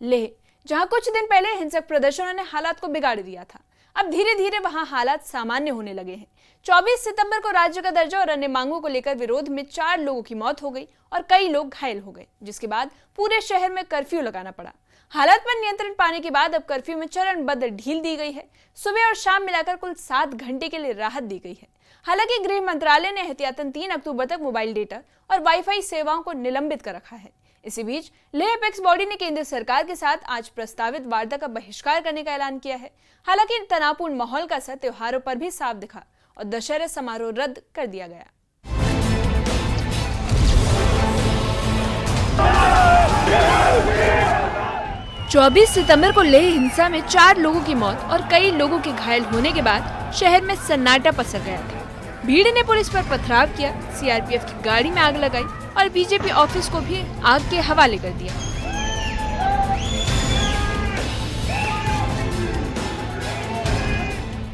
लेह, जहां कुछ दिन पहले हिंसक प्रदर्शनों ने हालात को बिगाड़ दिया था, अब धीरे धीरे वहां हालात सामान्य होने लगे हैं। 24 सितंबर को राज्य का दर्जा और अन्य मांगों को लेकर विरोध में 4 लोगों की मौत हो गई और कई लोग घायल हो गए, जिसके बाद पूरे शहर में कर्फ्यू लगाना पड़ा। हालात पर नियंत्रण पाने के बाद अब कर्फ्यू में चरणबद्ध ढील दी गई है। सुबह और शाम मिलाकर कुल 7 घंटे के लिए राहत दी गई है। हालांकि गृह मंत्रालय ने एहतियातन 3 अक्टूबर तक मोबाइल डेटा और वाईफाई सेवाओं को निलंबित कर रखा है। इसी बीच लेह एपेक्स बॉडी ने केंद्र सरकार के साथ आज प्रस्तावित वार्ता का बहिष्कार करने का ऐलान किया है। हालांकि तनावपूर्ण माहौल का असर त्योहारों पर भी साफ दिखा और दशहरा समारोह रद्द कर दिया गया। चौबीस सितंबर को लेह हिंसा में 4 लोगों की मौत और कई लोगों के घायल होने के बाद शहर में सन्नाटा पसर गया था। भीड़ ने पुलिस पर पथराव किया, सीआरपीएफ की गाड़ी में आग लगाई और बीजेपी ऑफिस को भी आग के हवाले कर दिया।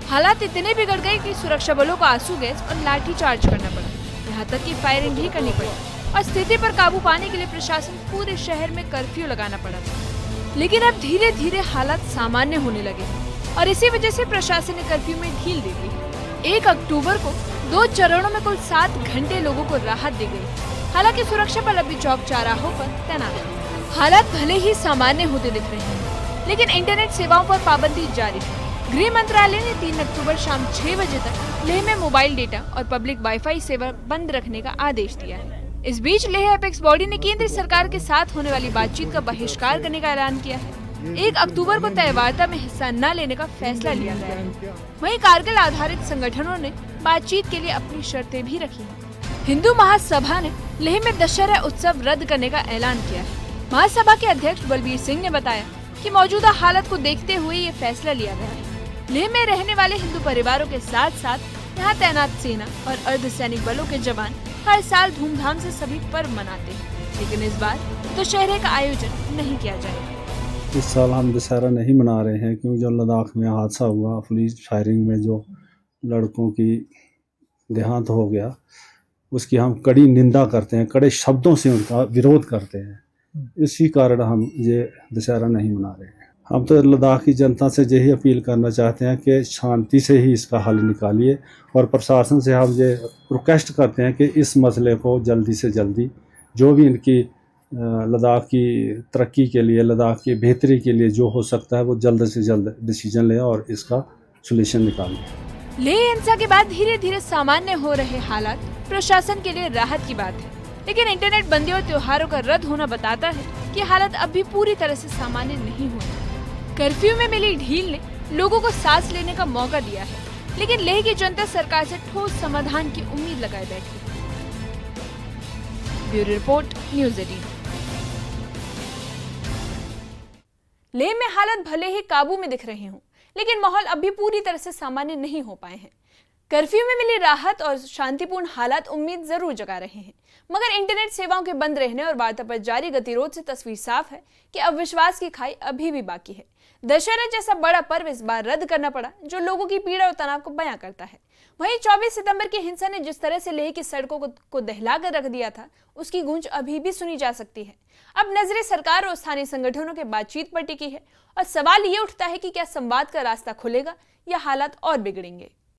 हालात इतने बिगड़ गए कि सुरक्षा बलों को आंसू गैस और लाठी चार्ज करना पड़ा, यहाँ तक कि फायरिंग भी करनी पड़ी और स्थिति पर काबू पाने के लिए प्रशासन पूरे शहर में कर्फ्यू लगाना पड़ा था। लेकिन अब धीरे धीरे हालात सामान्य होने लगे और इसी वजह से प्रशासन ने कर्फ्यू में ढील दे दी। 1 अक्टूबर को 2 चरणों में कुल 7 घंटे लोगों को राहत दी गई। हालांकि सुरक्षा बल अभी चौक चौराहों पर तैनात है। हालात भले ही सामान्य होते दिख रहे हैं, लेकिन इंटरनेट सेवाओं पर पाबंदी जारी है। गृह मंत्रालय ने 3 अक्टूबर शाम 6 बजे तक लेह में मोबाइल डेटा और पब्लिक वाईफाई सेवा बंद रखने का आदेश दिया है। इस बीच लेह एपेक्स बॉडी ने केंद्र सरकार के साथ होने वाली बातचीत का बहिष्कार करने का ऐलान किया है। 1 अक्टूबर को तय वार्ता में हिस्सा न लेने का फैसला लिया गया है। वहीं कारगिल आधारित संगठनों ने बातचीत के लिए अपनी शर्तें भी रखी हैं। हिंदू महासभा ने लेह में दशहरा उत्सव रद्द करने का ऐलान किया है। महासभा के अध्यक्ष बलबीर सिंह ने बताया कि मौजूदा हालत को देखते हुए ये फैसला लिया गया है। लेह में रहने वाले हिंदू परिवारों के साथ साथ यहाँ तैनात सेना और अर्धसैनिक बलों के जवान हर साल धूमधाम से सभी पर्व मनाते हैं, लेकिन इस बार दशहरे का आयोजन नहीं किया जाएगा। इस साल हम दशहरा नहीं मना रहे हैं क्योंकि जो लद्दाख में हादसा हुआ, पुलिस फायरिंग में जो लड़कों की देहांत हो गया, उसकी हम कड़ी निंदा करते हैं, कड़े शब्दों से उनका विरोध करते हैं। इसी कारण हम ये दशहरा नहीं मना रहे हैं। हम तो लद्दाख की जनता से यही अपील करना चाहते हैं कि शांति से ही इसका हल निकालिए और प्रशासन से हम ये रिक्वेस्ट करते हैं कि इस मसले को जल्दी से जल्दी जो भी इनकी लद्दाख की तरक्की के लिए, लद्दाख की बेहतरी के लिए जो हो सकता है वो जल्द से जल्द डिसीजन लें और इसका सॉल्यूशन निकालें। लेह हिंसा के बाद धीरे धीरे सामान्य हो रहे हालात प्रशासन के लिए राहत की बात है, लेकिन इंटरनेट बंदी और त्योहारों का रद्द होना बताता है कि हालात अब भी पूरी तरह से सामान्य नहीं हुए। कर्फ्यू में मिली ढील ने लोगों को सांस लेने का मौका दिया है, लेकिन लेह की जनता सरकार से ठोस समाधान की उम्मीद लगाए बैठी है। Bureau report, news 18। लेह में हालात भले ही काबू में दिख रहे हों, लेकिन माहौल अभी पूरी तरह से सामान्य नहीं हो पाए हैं। कर्फ्यू में मिली राहत और शांतिपूर्ण हालात उम्मीद जरूर जगा रहे हैं, मगर इंटरनेट सेवाओं के बंद रहने और वार्ता पर जारी गतिरोध से तस्वीर साफ है कि अविश्वास की खाई अभी भी बाकी है। दशहरा जैसा बड़ा पर्व इस बार रद्द करना पड़ा, जो लोगों की पीड़ा और तनाव को बयां करता है। वहीं 24 सितंबर की हिंसा ने जिस तरह से लेह की सड़कों को दहला कर रख दिया था, उसकी गूंज अभी भी सुनी जा सकती है। अब नजरें सरकार और स्थानीय संगठनों के बातचीत पर टिकी है और सवाल ये उठता है कि क्या संवाद का रास्ता खुलेगा या हालात और बिगड़ेंगे।